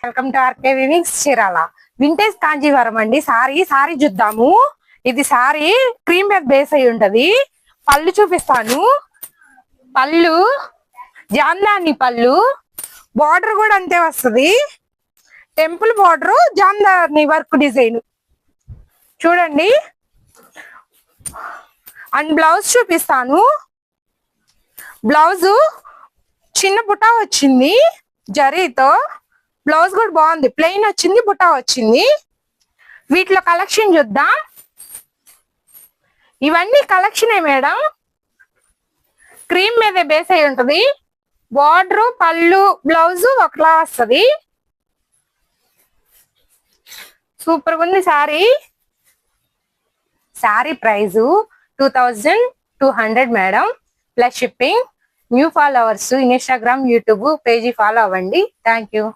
Welcome to RK weavings Chirala. Vintage Kanjeevaram అండి. సారీ చూద్దాము. ఇది సారీ క్రీమ్ మీద బేస్ అయి ఉంటది. పళ్ళు చూపిస్తాను. పళ్ళు జామ్దాని పళ్ళు, బార్డర్ కూడా అంతే వస్తుంది. Temple border, Jamdani work design చూడండి. అండ్ బ్లౌజ్ చూపిస్తాను. బ్లౌజు చిన్న బుటా వచ్చింది జరీతో. బ్లౌజ్ కూడా బాగుంది, ప్లెయిన్ వచ్చింది, బుటా వచ్చింది. వీటిలో కలెక్షన్ చూద్దాం. ఇవన్నీ కలెక్షనే మేడం. క్రీమ్ మీద బేస్ అయి ఉంటది. బార్డర్, పళ్ళు, బ్లౌజ్ ఒకలా వస్తుంది. సూపర్ గా ఉంది sorry. Sorry price 2200 madam, plus shipping. New followers Instagram, YouTube page follow అవ్వండి. Thank you.